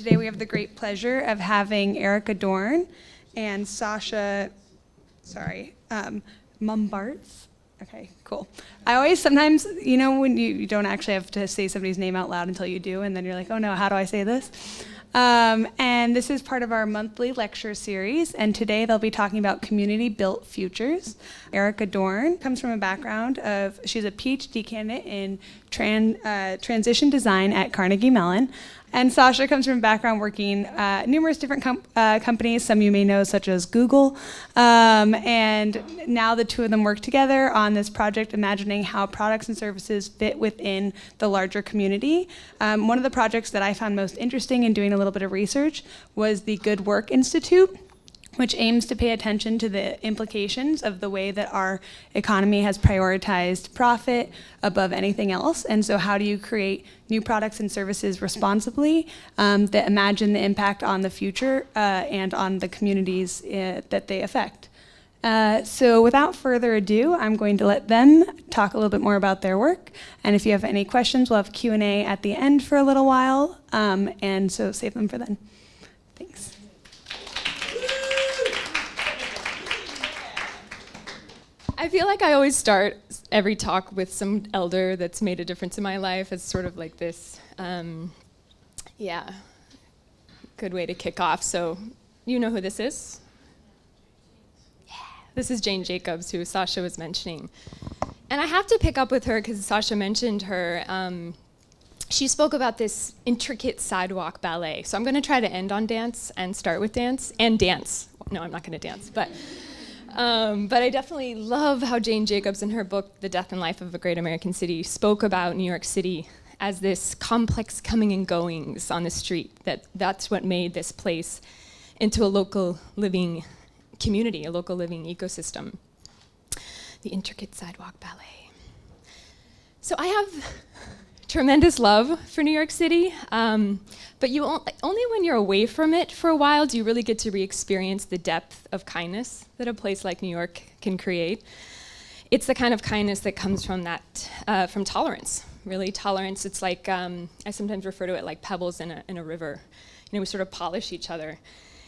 Today we have the great pleasure of having Erica Dorn and Sascha, Mombartz. Okay, cool. I always sometimes, when you don't actually have to say somebody's name out loud until you do, and then you're like, oh no, how do I say this? And this is part of our monthly lecture series, and today they'll be talking about community-built futures. Erica Dorn comes from a background of, she's a PhD candidate in transition design at Carnegie Mellon. And Sascha comes from a background working numerous different companies, some you may know, such as Google. And now the two of them work together on this project, imagining how products and services fit within the larger community. One of the projects that I found most interesting in doing a little bit of research was the Good Work Institute, which aims to pay attention to the implications of the way that our economy has prioritized profit above anything else. And so how do you create new products and services responsibly that imagine the impact on the future and on the communities that they affect? So without further ado, I'm going to let them talk a little bit more about their work. And if you have any questions, we'll have Q&A at the end for a little while. And so save them for then. Thanks. I feel like I always start every talk with some elder that's made a difference in my life as sort of like this, good way to kick off. So you know who this is? Yeah, this is Jane Jacobs, who Sascha was mentioning. And I have to pick up with her because Sascha mentioned her. She spoke about this intricate sidewalk ballet. So I'm going to try to end on dance and start with dance and dance. No, I'm not going to dance, but I definitely love how Jane Jacobs in her book, The Death and Life of a Great American City, spoke about New York City as this complex coming and goings on the street, that's what made this place into a local living community, a local living ecosystem. The intricate sidewalk ballet. So I have tremendous love for New York City, but only when you're away from it for a while do you really get to re-experience the depth of kindness that a place like New York can create. It's the kind of kindness that comes from from tolerance, really. Tolerance, it's like, I sometimes refer to it like pebbles in a river. We sort of polish each other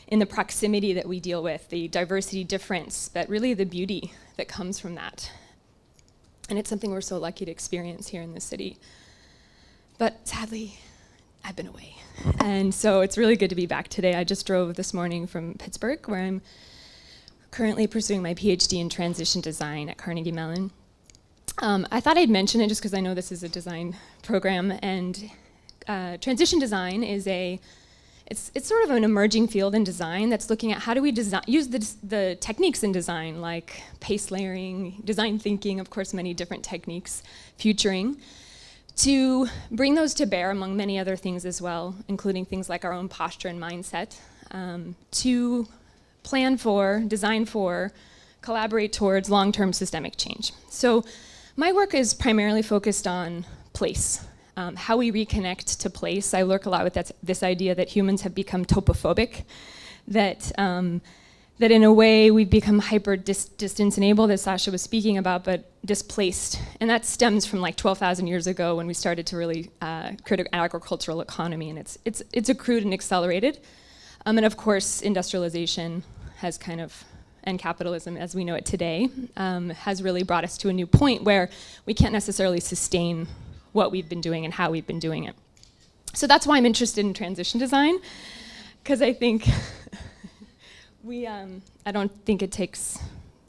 in the proximity that we deal with, the diversity difference, but really the beauty that comes from that. And it's something we're so lucky to experience here in the city. But sadly, I've been away. And so it's really good to be back today. I just drove this morning from Pittsburgh, where I'm currently pursuing my PhD in transition design at Carnegie Mellon. I thought I'd mention it just because I know this is a design program. And transition design is it's sort of an emerging field in design that's looking at how do we use the techniques in design, like pace layering, design thinking, of course, many different techniques, futuring, to bring those to bear among many other things as well, including things like our own posture and mindset, to plan for, design for, collaborate towards long-term systemic change. So my work is primarily focused on place, how we reconnect to place. I work a lot with this idea that humans have become topophobic, that in a way we've become hyper distance enabled, as Sascha was speaking about, but displaced. And that stems from like 12,000 years ago when we started to really create an agricultural economy, and it's accrued and accelerated. And of course, industrialization has and capitalism as we know it today, has really brought us to a new point where we can't necessarily sustain what we've been doing and how we've been doing it. So that's why I'm interested in transition design, because I think I don't think it takes,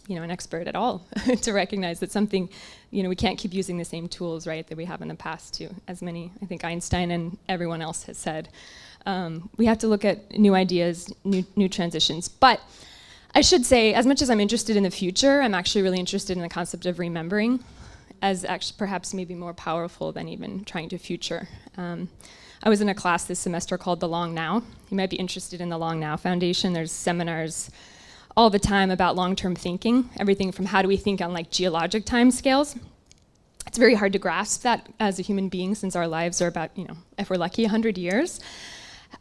an expert at all to recognize that something, we can't keep using the same tools, right, that we have in the past too, as many, I think Einstein and everyone else has said. We have to look at new ideas, new transitions. But I should say, as much as I'm interested in the future, I'm actually really interested in the concept of remembering as actually perhaps maybe more powerful than even trying to future. I was in a class this semester called The Long Now. You might be interested in the Long Now Foundation. There's seminars all the time about long-term thinking, everything from how do we think on like geologic time scales. It's very hard to grasp that as a human being since our lives are about, if we're lucky, 100 years.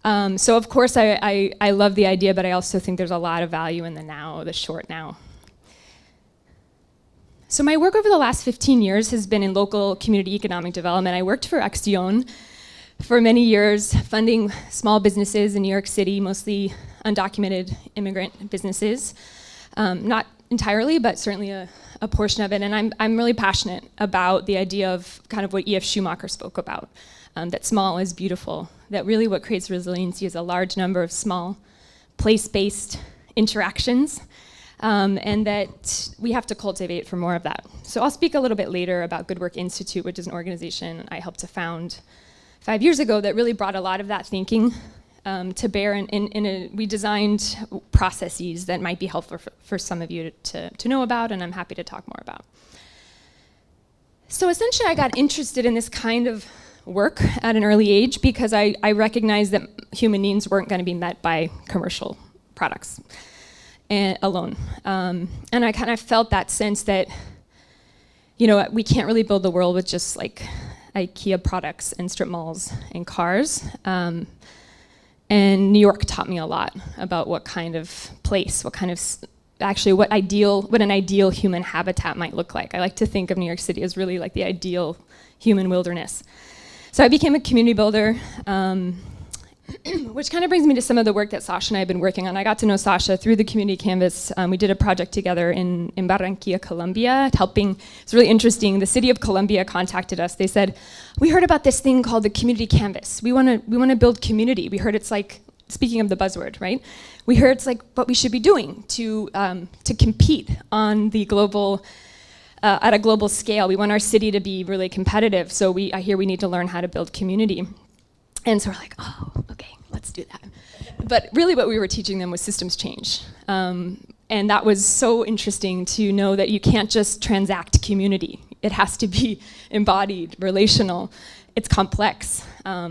So of course I love the idea, but I also think there's a lot of value in the now, the short now. So my work over the last 15 years has been in local community economic development. I worked for Accion for many years funding small businesses in New York City, mostly undocumented immigrant businesses. Not entirely, but certainly a portion of it. And I'm really passionate about the idea of kind of what E.F. Schumacher spoke about, that small is beautiful, that really what creates resiliency is a large number of small place-based interactions, and that we have to cultivate for more of that. So I'll speak a little bit later about Good Work Institute, which is an organization I helped to found 5 years ago that really brought a lot of that thinking to bear. We designed processes that might be helpful for some of you to know about, and I'm happy to talk more about. So essentially I got interested in this kind of work at an early age because I recognized that human needs weren't going to be met by commercial products alone. And I kind of felt that sense that, you know, we can't really build the world with just like IKEA products and strip malls and cars. And New York taught me a lot about what kind of place, what an ideal human habitat might look like. I like to think of New York City as really like the ideal human wilderness. So I became a community builder, which kind of brings me to some of the work that Sascha and I have been working on. I got to know Sascha through the Community Canvas. We did a project together in Barranquilla, Colombia, it's really interesting. The city of Colombia contacted us. They said, we heard about this thing called the Community Canvas. We want to build community. We heard it's like, speaking of the buzzword, right? We heard it's like what we should be doing to compete on the global, at a global scale. We want our city to be really competitive. So I hear we need to learn how to build community. And so we're like, oh, okay, let's do that. But really what we were teaching them was systems change. And that was so interesting to know that you can't just transact community. It has to be embodied, relational. It's complex.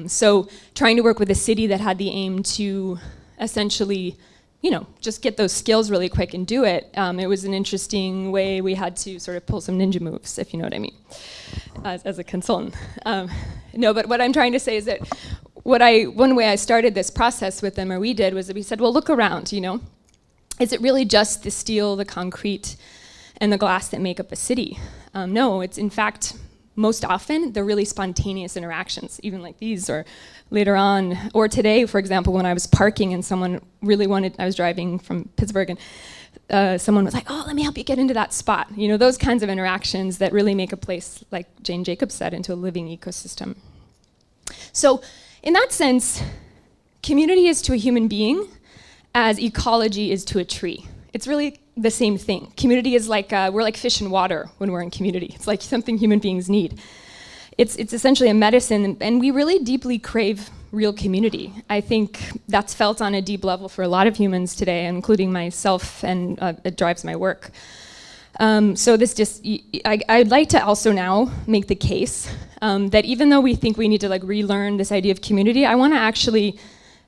So trying to work with a city that had the aim to essentially, you know, just get those skills really quick and do it, it was an interesting way. We had to sort of pull some ninja moves, if you know what I mean, as a consultant. No, but what I'm trying to say is that one way I started this process with them, or we did, was that we said, well, look around, you know. Is it really just the steel, the concrete, and the glass that make up a city? No, it's in fact, most often, the really spontaneous interactions, even like these, or later on, or today, for example, when I was parking and someone really I was driving from Pittsburgh, and someone was like, oh, let me help you get into that spot. You know, those kinds of interactions that really make a place, like Jane Jacobs said, into a living ecosystem. So, in that sense, community is to a human being as ecology is to a tree. It's really the same thing. Community is like, we're like fish in water when we're in community. It's like something human beings need. It's essentially a medicine, and we really deeply crave real community. I think that's felt on a deep level for a lot of humans today, including myself, and it drives my work. So I'd like to also now make the case that even though we think we need to like relearn this idea of community, I want to actually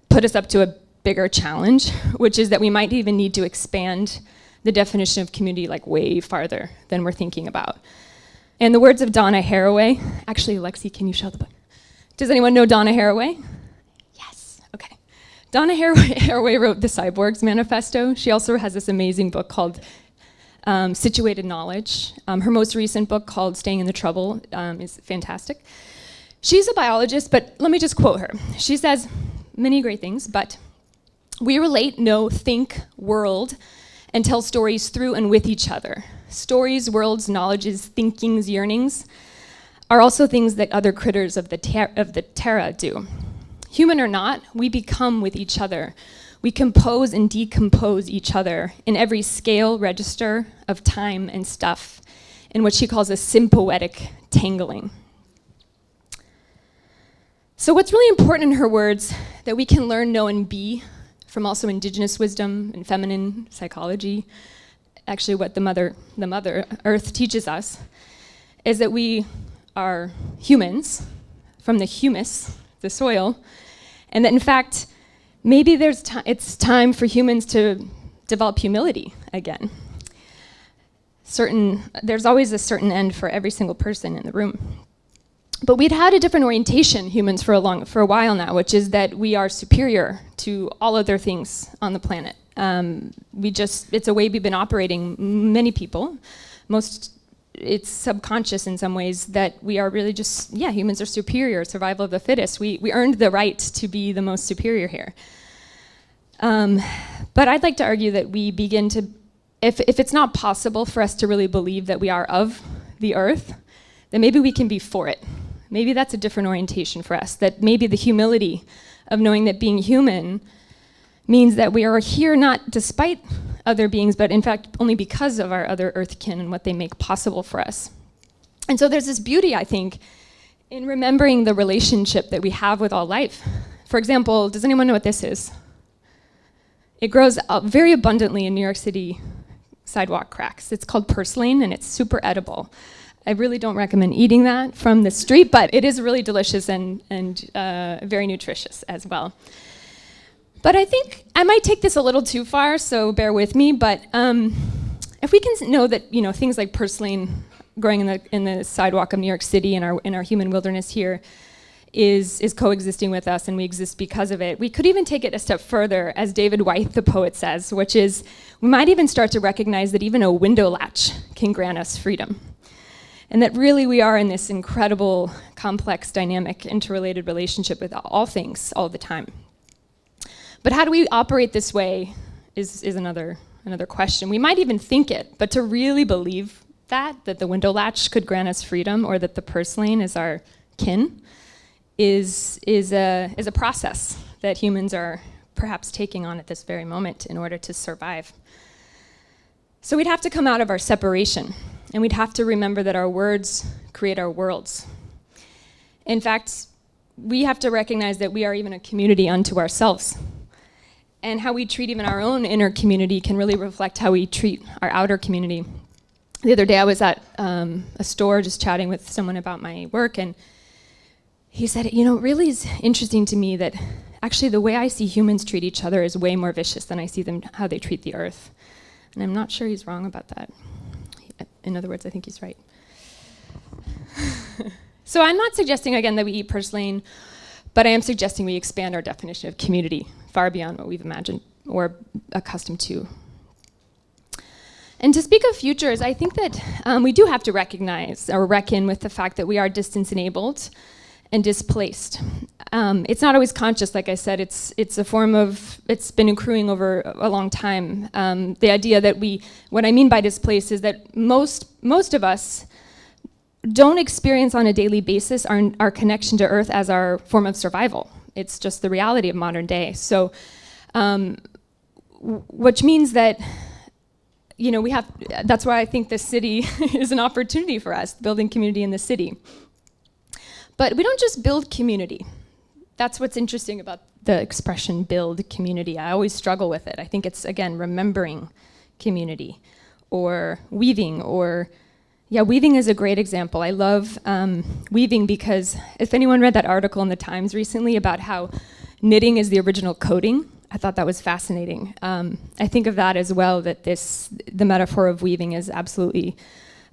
put us up to a bigger challenge, which is that we might even need to expand the definition of community like way farther than we're thinking about. In the words of Donna Haraway, actually, Lexi, can you show the book? Does anyone know Donna Haraway? Yes, okay. Donna Haraway wrote the Cyborgs Manifesto. She also has this amazing book called Situated Knowledge. Her most recent book called Staying in the Trouble is fantastic. She's a biologist, but let me just quote her. She says many great things, but we relate, know, think, world, and tell stories through and with each other. Stories, worlds, knowledges, thinkings, yearnings are also things that other critters of the terra do. Human or not, we become with each other. We compose and decompose each other in every scale, register of time and stuff, in what she calls a symphoetic tangling. So what's really important in her words that we can learn, know, and be from also indigenous wisdom and feminine psychology, actually what the mother Earth teaches us, is that we are humans from the humus, the soil, and that in fact, maybe it's time for humans to develop humility again. There's always a certain end for every single person in the room. But we'd had a different orientation, humans, for a while now, which is that we are superior to all other things on the planet. It's a way we've been operating, many people, most it's subconscious in some ways that we are really just, humans are superior, survival of the fittest. We earned the right to be the most superior here. But I'd like to argue that we begin to, if it's not possible for us to really believe that we are of the earth, then maybe we can be for it. Maybe that's a different orientation for us, that maybe the humility of knowing that being human means that we are here not despite other beings, but in fact only because of our other earthkin and what they make possible for us. And so there's this beauty, I think, in remembering the relationship that we have with all life. For example, does anyone know what this is? It grows up very abundantly in New York City sidewalk cracks. It's called purslane, and it's super edible. I really don't recommend eating that from the street, but it is really delicious and very nutritious as well. But I think I might take this a little too far, so bear with me. But if we can know that things like purslane growing in the sidewalk of New York City in our human wilderness here is coexisting with us, and we exist because of it. We could even take it a step further, as David White, the poet, says, which is we might even start to recognize that even a window latch can grant us freedom. And that really we are in this incredible, complex, dynamic, interrelated relationship with all things all the time. But how do we operate this way is another question. We might even think it, but to really believe that the window latch could grant us freedom, or that the purslane is our kin, is a process that humans are perhaps taking on at this very moment in order to survive. So we'd have to come out of our separation, and we'd have to remember that our words create our worlds. In fact, we have to recognize that we are even a community unto ourselves. And how we treat even our own inner community can really reflect how we treat our outer community. The other day I was at a store just chatting with someone about my work, and he said, it really is interesting to me that actually the way I see humans treat each other is way more vicious than I see them how they treat the earth. And I'm not sure he's wrong about that. In other words, I think he's right. So I'm not suggesting, again, that we eat purslane, but I am suggesting we expand our definition of community far beyond what we've imagined or accustomed to. And to speak of futures, I think that we do have to recognize or reckon with the fact that we are distance-enabled and displaced. It's not always conscious, like I said. It's a form of, it's been accruing over a long time. The idea that what I mean by displaced is that most of us don't experience on a daily basis our connection to Earth as our form of survival. It's just the reality of modern day. So, which means that, that's why I think this city is an opportunity for us, building community in the city. But we don't just build community. That's what's interesting about the expression build community. I always struggle with it. I think it's, again, remembering community or weaving weaving is a great example. I love weaving because if anyone read that article in the Times recently about how knitting is the original coding, I thought that was fascinating. I think of that as well, that the metaphor of weaving is absolutely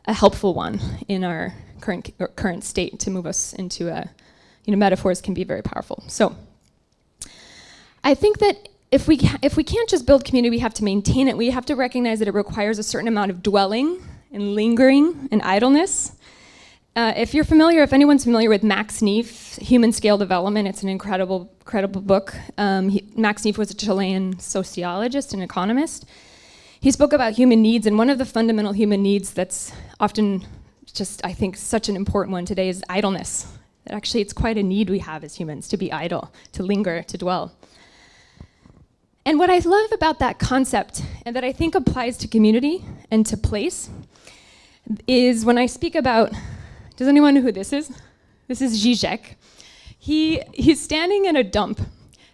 a helpful one in our current state to move us into metaphors can be very powerful. So I think that if we can't just build community, we have to maintain it. We have to recognize that it requires a certain amount of dwelling and lingering and idleness. If anyone's familiar with Max Neef, Human Scale Development, it's an incredible book. Max Neef was a Chilean sociologist and economist. He spoke about human needs, and one of the fundamental human needs that's often just, I think, such an important one today is idleness. That actually it's quite a need we have as humans, to be idle, to linger, to dwell. And what I love about that concept, and that I think applies to community and to place, is when I speak about, does anyone know who this is? This is Zizek. He's standing in a dump,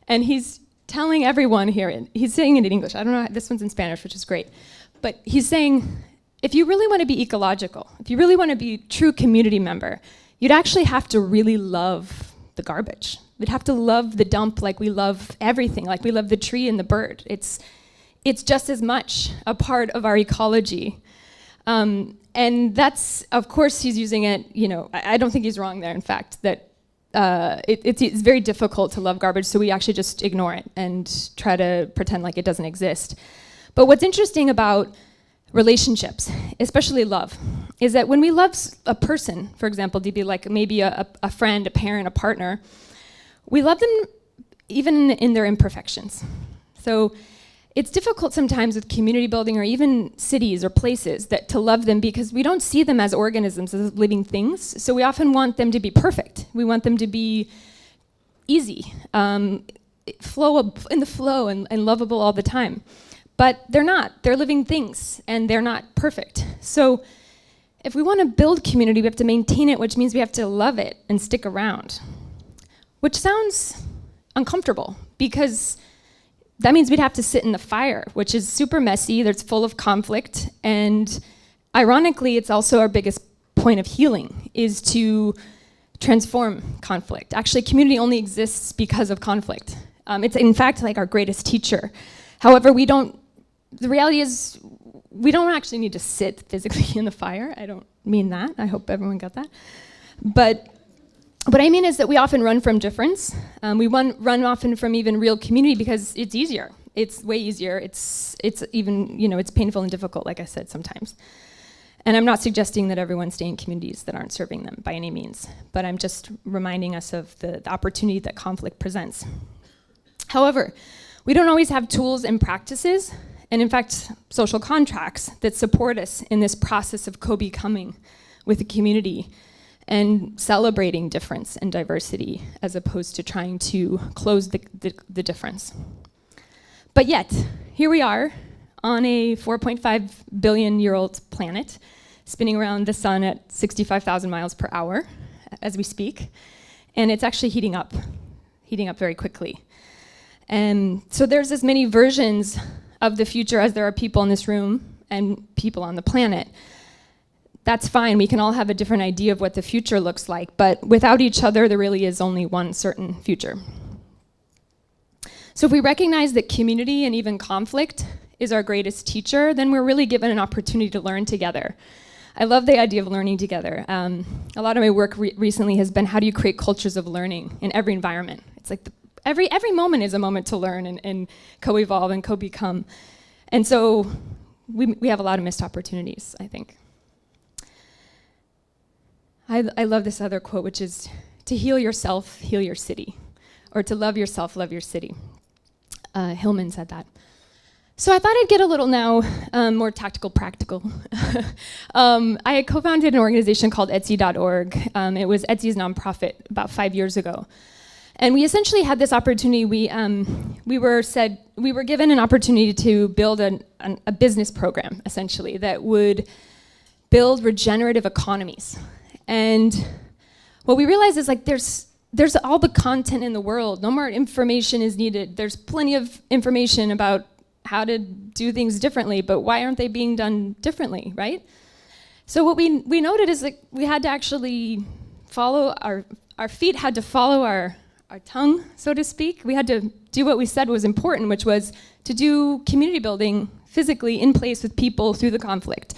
and he's telling everyone here, he's saying it in English, I don't know, this one's in Spanish, which is great, but he's saying, if you really want to be ecological, if you really want to be a true community member, you'd actually have to really love the garbage. We'd have to love the dump like we love everything, like we love the tree and the bird. It's just as much a part of our ecology. And that's, of course, he's using it, I don't think he's wrong there, in fact, that it's very difficult to love garbage, so we actually just ignore it and try to pretend like it doesn't exist. But what's interesting about relationships, especially love, is that when we love a person, for example, to be like maybe a friend, a parent, a partner, we love them even in their imperfections. So it's difficult sometimes with community building or even cities or places to love them because we don't see them as organisms, as living things. So we often want them to be perfect. We want them to be easy, in the flow and lovable all the time. But they're not. They're living things, and they're not perfect. So if we want to build community, we have to maintain it, which means we have to love it and stick around, which sounds uncomfortable because that means we'd have to sit in the fire, which is super messy, that's full of conflict, and ironically, it's also our biggest point of healing, is to transform conflict. Actually, community only exists because of conflict. It's in fact like our greatest teacher. However, the reality is we don't actually need to sit physically in the fire. I don't mean that. I hope everyone got that. But what I mean is that we often run from difference. We run often from even real community because it's easier. It's way easier. It's even, it's painful and difficult, like I said, sometimes. And I'm not suggesting that everyone stay in communities that aren't serving them by any means, but I'm just reminding us of the opportunity that conflict presents. However, we don't always have tools and practices, and in fact, social contracts that support us in this process of co-becoming with the community and celebrating difference and diversity as opposed to trying to close the difference. But yet, here we are on a 4.5 billion-year-old planet, spinning around the sun at 65,000 miles per hour as we speak, and it's actually heating up very quickly. And so there's as many versions of the future as there are people in this room and people on the planet. That's fine, we can all have a different idea of what the future looks like, but without each other, there really is only one certain future. So if we recognize that community and even conflict is our greatest teacher, then we're really given an opportunity to learn together. I love the idea of learning together. A lot of my work recently has been how do you create cultures of learning in every environment? It's like every moment is a moment to learn and co-evolve and co-become. And so we have a lot of missed opportunities, I think. I love this other quote, which is, to heal yourself, heal your city. Or to love yourself, love your city. Hillman said that. So I thought I'd get a little now more tactical, practical. I had co-founded an organization called Etsy.org. It was Etsy's nonprofit about 5 years ago. And we essentially had this opportunity. We were given an opportunity to build a business program, essentially, that would build regenerative economies. And what we realized is like there's all the content in the world. No more information is needed. There's plenty of information about how to do things differently, but why aren't they being done differently, right? So what we noted is that we had to actually follow our feet had to follow our tongue, so to speak. We had to do what we said was important, which was to do community building physically in place with people through the conflict.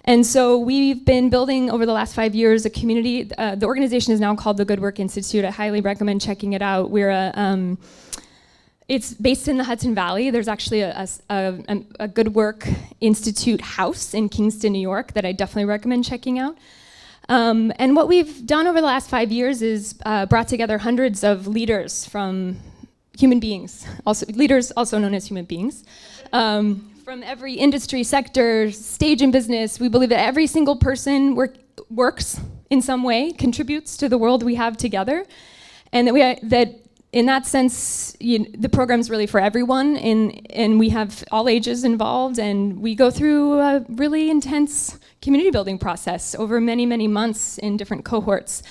And so we've been building over the last 5 years a community. The organization is now called the Good Work Institute. I highly recommend checking it out. It's based in the Hudson Valley. There's actually a Good Work Institute house in Kingston, New York that I definitely recommend checking out. And what we've done over the last 5 years is brought together hundreds of leaders from human beings, leaders also known as human beings, from every industry, sector, stage in business. We believe that every single person works in some way, contributes to the world we have together, and that in that sense, the program's really for everyone, and we have all ages involved, and we go through a really intense community building process over many, many months in different cohorts.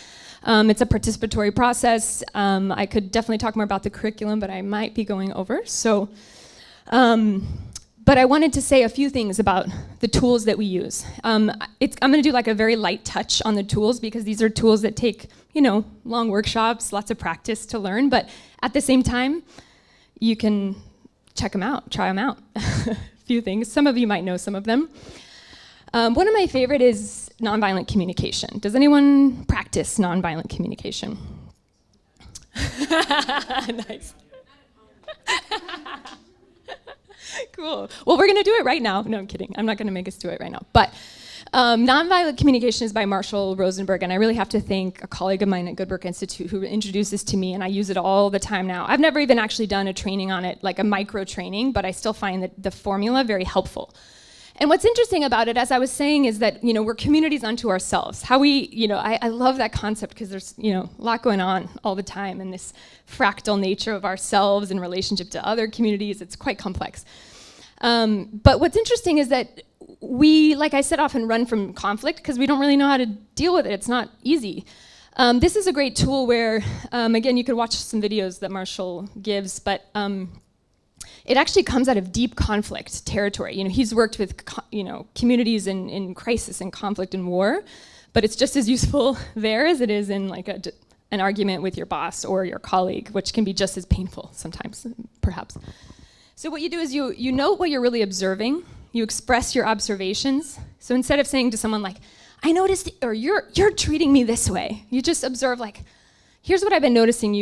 It's a participatory process. I could definitely talk more about the curriculum, but I might be going over. So, but I wanted to say a few things about the tools that we use. I'm going to do like a very light touch on the tools because these are tools that take, long workshops, lots of practice to learn. But at the same time, you can check them out, try them out. A few things. Some of you might know some of them. One of my favorite is nonviolent communication. Does anyone practice nonviolent communication? Nice. Cool. Well, we're going to do it right now. No, I'm kidding. I'm not going to make us do it right now. But nonviolent communication is by Marshall Rosenberg, and I really have to thank a colleague of mine at Good Work Institute who introduced this to me, and I use it all the time now. I've never even actually done a training on it, like a micro training, but I still find that the formula very helpful. And what's interesting about it, as I was saying, is that, we're communities unto ourselves. How we, I love that concept because there's, a lot going on all the time, and this fractal nature of ourselves in relationship to other communities, it's quite complex. But what's interesting is that we, like I said, often run from conflict because we don't really know how to deal with it. It's not easy. This is a great tool where, again, you could watch some videos that Marshall gives, but it actually comes out of deep conflict territory. He's worked with, communities in crisis and conflict and war, but it's just as useful there as it is in like an argument with your boss or your colleague, which can be just as painful sometimes, perhaps. So what you do is you note what you're really observing. You express your observations. So instead of saying to someone like, I noticed, or you're treating me this way, you just observe like, here's what I've been noticing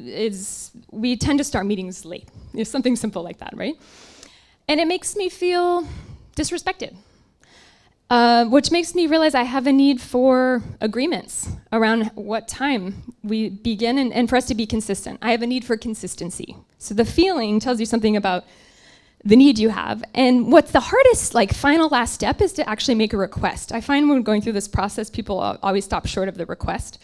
is we tend to start meetings late. Something simple like that, right? And it makes me feel disrespected, which makes me realize I have a need for agreements around what time we begin and for us to be consistent. I have a need for consistency. So the feeling tells you something about the need you have. And what's the hardest, final last step is to actually make a request. I find when going through this process, people always stop short of the request.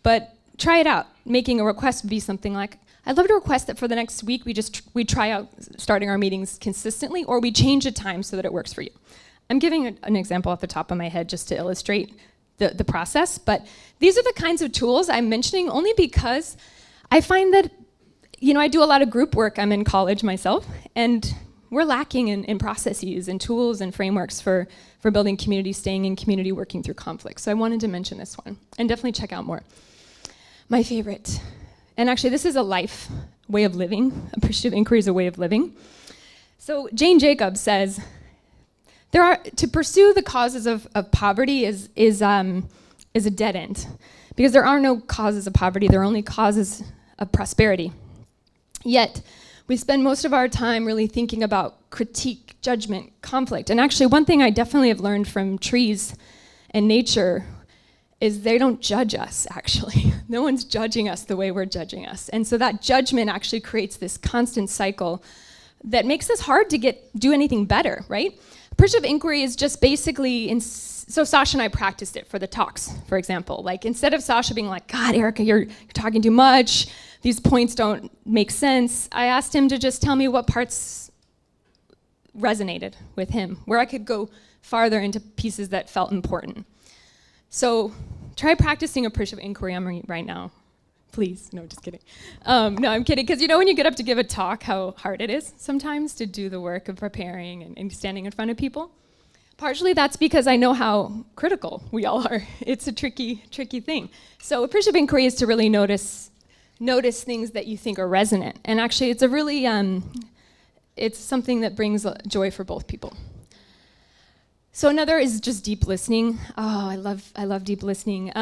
But try it out. Making a request would be something like, I'd love to request that for the next week we try out starting our meetings consistently, or we change a time so that it works for you. I'm giving an example off the top of my head just to illustrate the process, but these are the kinds of tools I'm mentioning only because I find that, I do a lot of group work. I'm in college myself, and we're lacking in processes and tools and frameworks for building community, staying in community, working through conflict. So I wanted to mention this one, and definitely check out more. My favorite, and actually this is a way of living. Appreciative inquiry is a way of living. So Jane Jacobs says, to pursue the causes of poverty is a dead end, because there are no causes of poverty, there are only causes of prosperity. Yet, we spend most of our time really thinking about critique, judgment, conflict. And actually, one thing I definitely have learned from trees and nature is they don't judge us, actually. No one's judging us the way we're judging us. And so that judgment actually creates this constant cycle that makes us hard to do anything better, right? Appreciative inquiry is just basically, so Sascha and I practiced it for the talks, for example. Like, instead of Sascha being like, God, Erica, you're talking too much, these points don't make sense, I asked him to just tell me what parts resonated with him, where I could go farther into pieces that felt important. So try practicing appreciative inquiry on me right now. Please. No, just kidding. No, I'm kidding, because when you get up to give a talk, how hard it is sometimes to do the work of preparing and standing in front of people. Partially that's because I know how critical we all are. It's a tricky thing. So appreciative inquiry is to really notice things that you think are resonant. And actually, it's a really, it's something that brings joy for both people. So another is just deep listening. Oh, I love deep listening.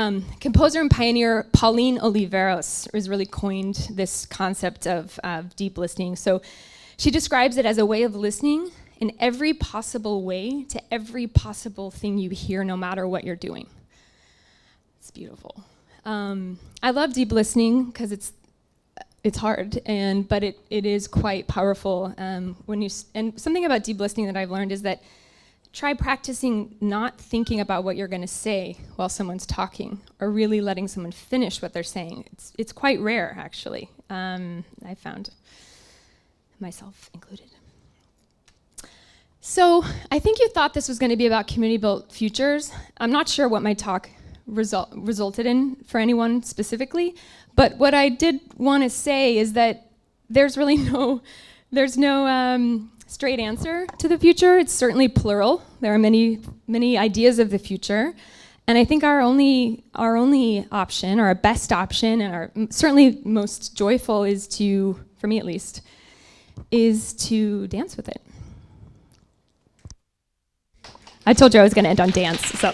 Composer and pioneer Pauline Oliveros has really coined this concept of deep listening. So she describes it as a way of listening in every possible way to every possible thing you hear, no matter what you're doing. It's beautiful. I love deep listening because it's hard, but it is quite powerful. And something about deep listening that I've learned is that try practicing not thinking about what you're going to say while someone's talking, or really letting someone finish what they're saying. It's quite rare, actually. I found, myself included. So I think you thought this was going to be about community-built futures. I'm not sure what my talk resulted in for anyone specifically, but what I did want to say is that there's really no straight answer to the future. It's certainly plural. There are many ideas of the future, and I think our only option, or our best option, and our certainly most joyful is to, for me at least, is to dance with it. I told you I was going to end on dance, so.